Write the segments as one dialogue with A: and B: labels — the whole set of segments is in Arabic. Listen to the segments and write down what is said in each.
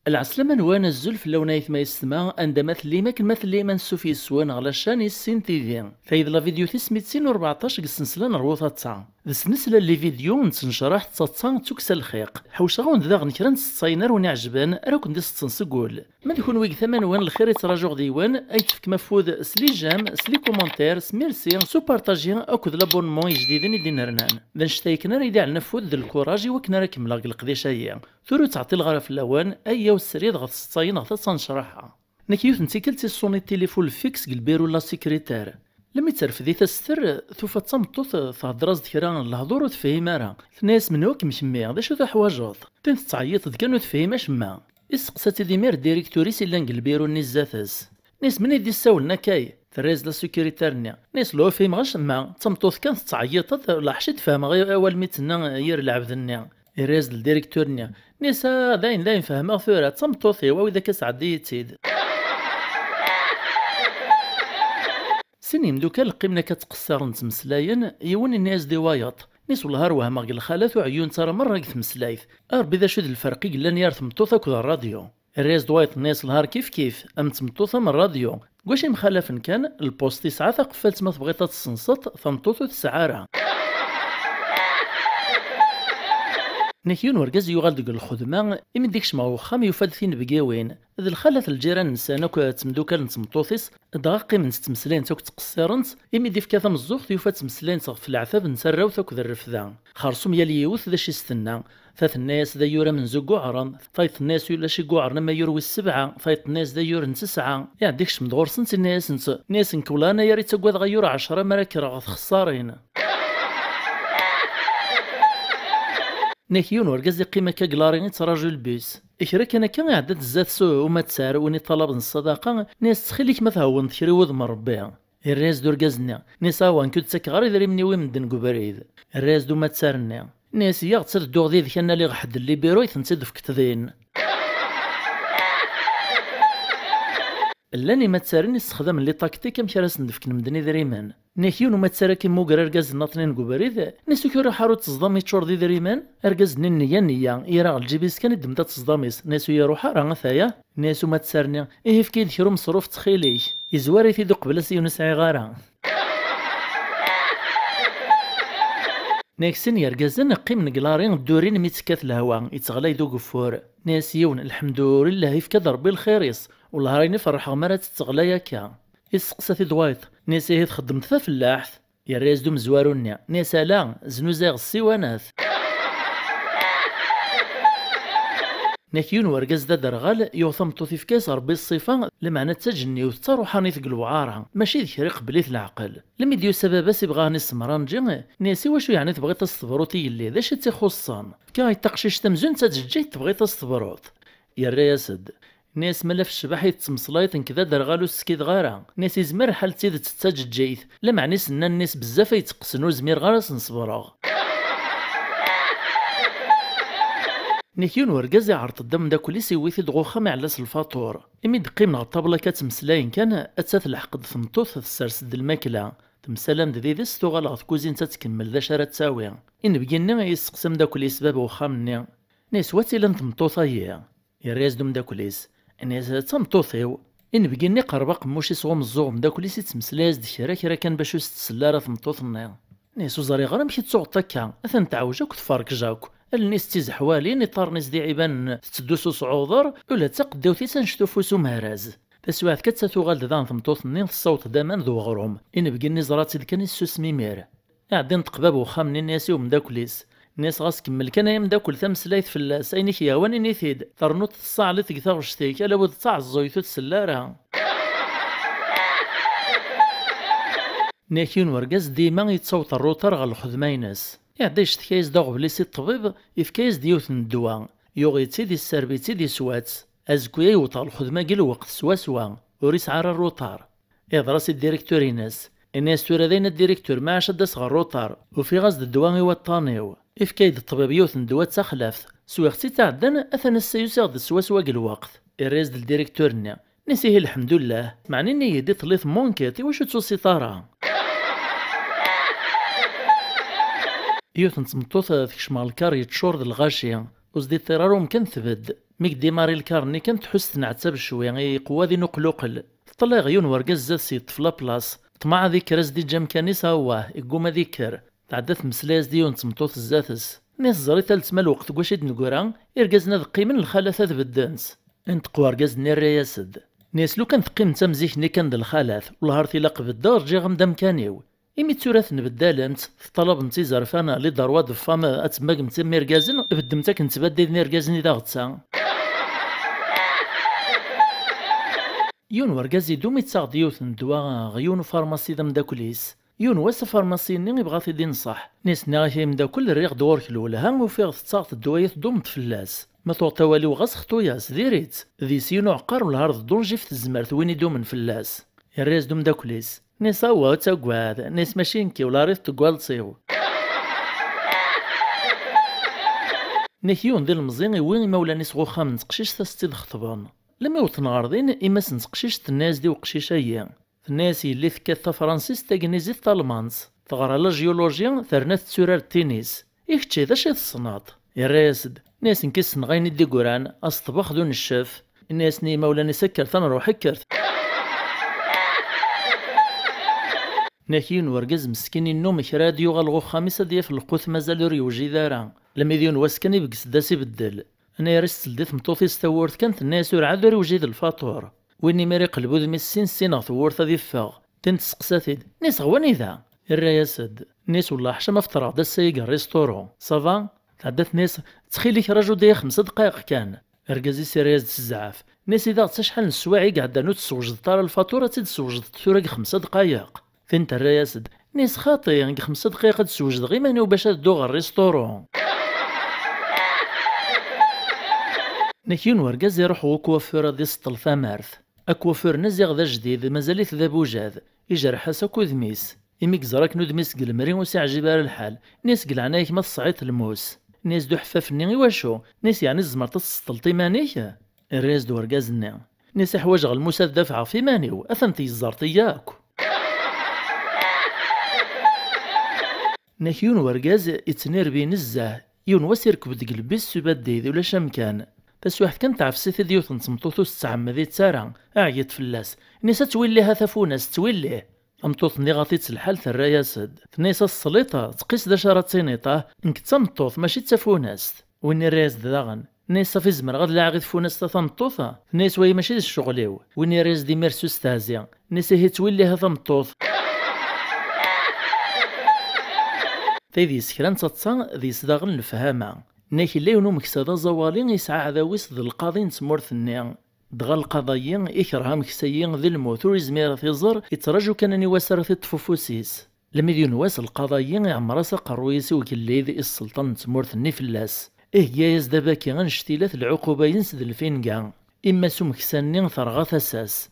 A: العسلامة نوانا الزلف لونايث ما يسمى عندما مثل لي ما نسو في السوان على شان السين تيفي فايد لا فيديو تسميت 14 قسنسلا نروضها تسعة سنسلا اللي فيديو نتنشرح تصان توكس الخيق حوش غون ذاغ نكران تصاينر ونعجبان راك ندس تنسقول ما يكون ويك ثمن وان الخير يتراجع ديوان اي تفك مفوض سلي جام سلي كومونتير سميرسي سو بارطاجي اكد لابونمون جديدين يدين رنان ذا نشتايكنا ريدي على نفوذ ذا الكوراجي وكنا راك ملاق القديشه هي ثورو تعطي الغرف اللوان اي والسريد غا تصاين غا تنشرحها نكيوث نتيكلتي صوني التليفون فيكس البيرو لا سيكريتير لما يترفدي تستر ثوفا تصمتوث تهضراز كرا الهضور وتفهم راه ناس من وك مشمي هذا شو ذا حواجوط تنت تعيط كانوا تفهم اش ما اسقسات ديمير ديريكتوريس الا البيرو نيزاتس ناس من يدي ساولنا كاي تريز لا سيكوريتيرنيا ناس لو فيم غاش ما تصمتوث كانت تعيط لا حشي تفهم غير اول ميتنا ير العبد النيا يريز الديريكتورنيا ناس داين فهمها ثورة تصمتوثي واذا كسعدي تيد سنين دوكا القيمنا كتقصر نتمسلاين يون الناس دي وايط نيس والهار وهما غير الخالات وعيون ترى مرة يتمسلايث ربي ذا شد الفرق قلا نيار تمطوثا كذا الراديو الريز دوايط الناس الهار كيف ام تمطوثا من الراديو واش مخالف كان البوست 9 قفلت ما تبغي تتصنصت ثمطوثو تسعارة نكيون ورقاز يغال دق الخدمة إمي ديكش ما وخام يفاد ثين بقاوين ذا الخالة الجيران نسانا تمدوكا نتمطوثيس دقاقي من تمسلين توك تقصيرنت إمي ديف كاثا مزوخ يفاد تمسلين تغف العثاب نسراو ثوك ذا الرفذا خرصوم يالي يوث ذا شي استنى ثاث الناس ذا يورا من زوج قعرن فايت الناس ولا شي قعر ما يروي السبعة فايت الناس ذا يور نتسعة يعني ديكش مدغور سنت الناس ناس نكولانا يا ريت تقوى غيور 10 مراكر غاث خسارين ناكيون ورقاز قيمة كاكلاريني تراجو البيس إكرا كان عدد الزات سوء وما تسار وني طلب الصداقة ناس تخليك ما تهون تكري وذ مربيها الراس دو رقازنا ناس هاوان كنت تسكغاري ذري مني ومدن قبريد الراس دو ما تسارنا ناس يغتر الدوغ ذي ذكنا لي غحد اللي بيروي تنسيد في كتذين لاني ما تسارني استخدام اللي تاكتيك مشارس ندفك نمدني ذريمان ناكيون وما تسارا كيما كرا رقاز ناطنين قبريد ناسو كيرا حارو تصدامي تشور ذي ذريمان رقاز نيا يرا الجيبيس كان يدمتا تصداميس ناسو يروحا راه ثايا ناسو ما تسارني في كيد كيرو مصروف تخيليش يزواري في ذو قبل سيونس عغارة ناكسن يرقازن قيم نقلارين الدورين ميتسكات الهوا يتغلى يدو قفور ناسيون الحمد لله يفكا ضربي الخيريس والله راني فرحة مرات تتغلى ياكا يسقسا دوايط ناسي هي تخدمت في اللاحث يا ريز دوم زوارونيا ناسا لا زنوزاغ السيوانات ناكيون ورقاز دا درغال يوثم طوثي في كاس ربي الصفة لمعنى تجني وتروحاني ثقل وعارها ماشي ذكري قبليت العقل لما ديو سبابا يبغاني السمرانجي ناسي واشو يعني تبغي تصبرو تيلي ذا شي تيخصان كاي تقشيش تمزون تتجي تبغي تصبروت يا رياسد ناس ملا في الشباح يتمصلايط كذا درغالو السكيد غارة ناس يزمر حال تيد تتجيث لا معني سنا الناس بزاف يتقسنو زمير غارس نصبراغ نيكيون ورقاز يعرض الدم دا كل سيويثي دغوخا معلاس الفاطور إمي دقي من الطابلة كتمسلاين كان أتات الحقد ثمطوث السرس د الماكلة تمسلام دذيذس تغلط كوزين تتكمل ذا شارة تساوي إن بقينا يسقسم دا كل سباب وخامني ناس واتي لان ثمطوثا هي يريز دوم دا كليس ناس تمطوثيو إن بقينا قربق موشي صغوم الزوغم دا كل تمسلاز دكرا كرا كان باشو ستسلارة ثمطوثنا ناس وزاري غرام كي تسوق تكا أثن تعوجاك تفارك جاك الناس تيزحوالين يطار ناس دي عيبان تتدوسو صعوضر ولا تقداو تيسنشتو فوسو مهراز تسوات كتساتو غالد ذان ثمطوث نين الصوت دامان ذو غروم إن بقيني زراتي كان يسوس ميمير قاعدين تقباب وخام ناسي ومداكليس ناس غاس كمل كان يمداكل ثمسلايث فلاس أينك يا واني نيثيد ترنوط الصاع اللي تقثر شتيك ألا ود تصاع الزويثو تسلارها ناكيون ورقاز ديما يتصوت الروتر غا الخدمايناس يعديش تكايز دا غبليسي الطبيب يفكايز ديوث الدواء يوغيتي دي السربيتي دي سوات أزكويا يوطا الخدمة قل وقت سوا وريس عرى الروتار يضرس الديريكتوريناس الناس تورادين الديريكتور ما عشد صغر الروتار وفي غاز الدواء يوطانيو إفكايد الطبيب يوث الدواء تسخلاف سويختي تعدن أثنى السيوسيغ د سوا قل وقت الريز د الديريكتورنا نسيه الحمد لله معني إني يدي طليث مونكيتي وشو تسو سيطارة يوث نتمطوث تكشم الكار يتشور د الغاشي وزدي الطيرار ممكن تبد ميك ديماري الكارني كان تحس تنعتب شويه قوة ذي نقلوقل طلع غيون ورقز زاد سي طفلا بلاص طمع ذيك راس دي جام كانيس هواه يقوم ذيكر تعدت مسلاز دي ونتمطوث الزاتس ناس زري ثالث مال الوقت كواش نقرا يرقزنا ذقي من الخلاث بالدنس انت قوارقز نير ياسد ناس لو كان تقيم تمزيكني كان د الخلاث والهارتي لاق بالدار جي غمدا مكانيو إمي تورث نبدالنت في طلب نتي زرفانا لي داروا د فاما اتماك نتا ميركازن بدمتك نتبدل نيركازني دا غتسا يون وركازي دوم يتساغ ديوث ندوا غيون فارماسي دا مداكليس يون واس فارماسي ني يبغى تيدي نصح ناس ناغي مداكل الريق دورك الاولى وفيغ تساغ الدوايث دوم تفلاس ما توطا والو غاس خطوياس ديريت ذي سينو عقار والهارد دونجي في الزمرت وين يدوم من فلاس الريز دوم داكليس نيس هو تاكواد نيس ماشينكي ولا ريت تقوال تصيو نيكيون ديال المزيان وين مولا نيس غوخا من تقشيش تستيد خطبان لما وطن غارضين إما سنتقشيش الناس دي وقشيش أيام الناس اللي ثكات فرانسيس تاكنيزي طالمانس تغرى لا جيولوجيا ثرنات تسورار التنس يكتشي ذا شي تصناط يا راسد ناس نكس نغيني دي قران أصطبخ دون الشاف الناس ني مولا سكر تنروح حكرت ناكين ورقز مسكين النوم كراديو غالغو خامسة ديال في القوث مازال ريوجي دارا لما يديون واسكني بقس داسي بدل انا يرس تلديت مطوطي ستورت كانت الناس ورعاد ريوجي د الفاتور ويني ماري قلبو ذمي السين ثورت ذي فاغ تنتسقساتيد ناس غواني ذا الرياسد ناس والله حشا ما فطرا دا السايق الريستورون صافا تعدات ناس تخيليك راجو دايا 5 دقايق كان ركازي سيرياز الزعاف ناس اذا شحال السواعي قاعده نوت تسوجد طار الفاتوره تسوجد ثورق 5 دقايق فين الرياسد ناس خاطي 5 دقايق تسوجد غير ماني باش دوغ الريستورون نكيون ورقاز يروحو كوافير دي سطلفا مارث اكوافير نزيغ ذا جديد مازاليت ذا بوجاد يجرح ساكو ذميس يميك زراك نود ميس قلمري وسع جبال الحال ناس قلعنايك ما تصعيط الموس ناس دو حفافني واشو ناس يعني الزمرت تسطلطي مانيك الريز دو ورقازني ناس حواج غالموسى دافعة في مانيو اثنتي الزرطي ياكو نكيون ورقاز يتنير بين الزاه يون وسيركب دقلبيس سبادي ولا شمكان بس واحد كان تعرف سيث ديوث نتمطوثو ستعمدي تسارع عيط فلاس نيسا توليها ثافوناس توليه امطوث نيغاطيت الحال الرياسد نيسا السليطة تقيس دا شارة تينيطة انك تمطوث ماشي تسافوناس وين الرياس داغن نيسا في زمر غاد لاعغي فوناس تمطوثة نيس وهي ماشي الشغليو وين الرياس دي ميرسو ستازيا نيسا هي توليها تمطوث تايدي سكران تتصا ذي صداغن الفهامة ناكي لا يونو مكسادا زوالين يسعى عداويس ذي القاضي نتمورث النيا دغا القضايين يكره مكسايين ذي الموت ويزمير تيزر يتراجو كانني واسر في الطفوفوسيس لما يديون واس القضايين يعمر قرويسي وكلي ذي السلطان نتمورث الني فلاس جايز دابا كي غنشتيلات العقوبة ينسد الفينكا اما سو مكساني ثرغا ثساس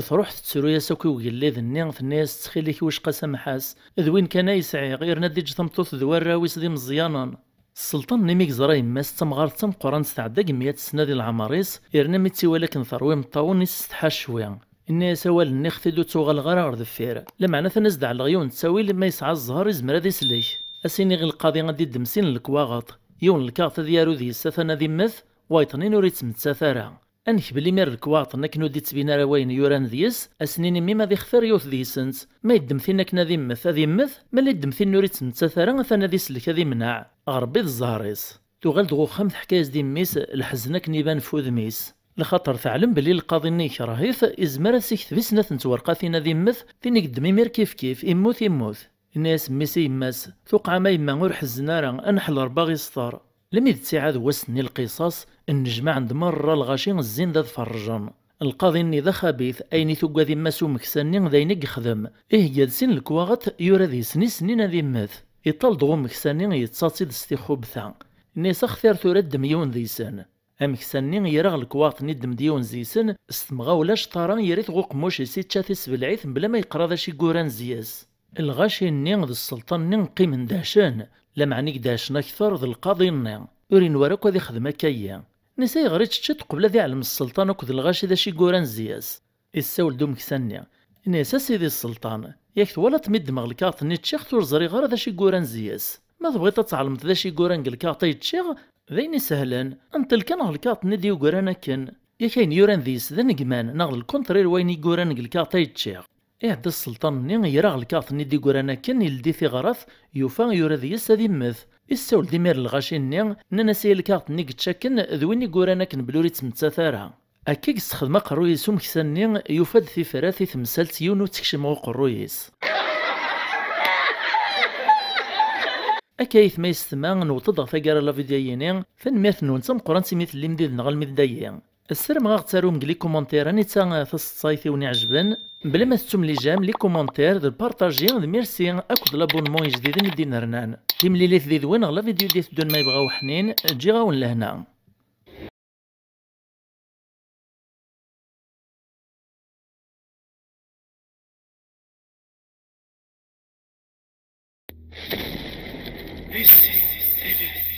A: تروح تسرو يا ساكي وكلي ذي النيا في الناس تخيلك واش قسم حاس ذوين كان يسعي غير ناديج تمطوث ذوار راويس ذي مزيانا السلطان نيميك زراي ماس تمغار تم قران ستعدى 100 سنه ديال العماريس يرنا ميتي ولكن ثروي مطاون يستحاش شويه الناس سوال نختدو توغل غرا دفير لمعنى تنزد على الغيون تساوي لما يسعى الزهر يزمر هذا يسليك اسيني غير القاضي غادي دمسين الكواغط يون الكارت ديالو ذي السفنه ذي مث وايطنين وريت متساثره انك بلي مير الكواط نكنو دي تبينا راه وين يوران ذيس اسنين ميما ذي خثر يوث ذيسنت ما يدم فينا كنا ذي مث ذي مث ما اللي يدم فين نوريت متساثره ثنا ذي سلك ذي منع غربي الزهريس تغال دغو خمس حكايز دي ميس الحزنك نيبان فوذ ميس لخاطر تعلم بلي القاضي ني كراهيث ازمر سيكت في سنه تورقاتينا ذي مث تيني قدم مير كيف يموت الناس ميسي يماس توقع ما يما غير حزنارا انحل باغي سطار لم تساعد وسني القصاص النجمة عند مرة الغاشين الزين ذا فرجان القاضي ني ذا خبيث ايني ثقا ذي ماسو مكسانين ذاينك يخدم يدسين الكواغط يورا ذي سنين ذي ماث يطال دغو مكسانين يتصاصي دستيخوب ثان نيسا اختار تورد مليون ذي سن امكسانين يرغ الكواغط ندم ديون زي سن استمغا ولاش طاران يريث غو قموش يسيتشاثيس بالعيث بلا ما يقرا ذا شي قوران زياس الغاشي ني ذا السلطان ني قيم دهشان لمعني داشن اكثر ذا القاضي ني ورين وراك ذي خدمة كيا نساي غريت تشت قبل ذي علم السلطان وكذ الغاشي ذا شي قوران زياس الساول دوم كسانيا نسا سيدي السلطان ياك ولا تمد دماغ الكارت ني تشيخ تور زري غير ذا شي قوران زياس ما تبغيت تعلمت ذا شي كوران الكاطي تشيغ ذيني سهلا انت الكان الكاط ندي وكورانا كن يا كاين يوران ذيس ذا نقمان ناغ الكونترير وين يكوران الكاطي تشيغ إعد السلطان ني يراغ الكاط ندي كورانا كن يلدي في غرف يوفا يورا ذيس هذي مث السول ديمير الغاشي ني ننسي الكاط ني تشاكن ذويني كورانا كن بلوري تمتثارها أكيك استخدم قرويس ومكساني يفاد في فراثي تمثالت يونو تكشم قرويس أكايث ما يستمع نوطد ثقار لا فيديويني فنميرت نونتم قران سميت اللي مديد نغال مدايا السر ما غتسالو مقلي كومونتير اني تا تصايثي وني عجبن بلا ما تتم لي جام لي كومونتير د بارطاجي د ميرسي اكد لابونمون جديد اللي دينا رنان تيملي لي ذي دوين غلا فيديو ديال دون ما يبغاو حنين تجي غاون لهنا
B: This is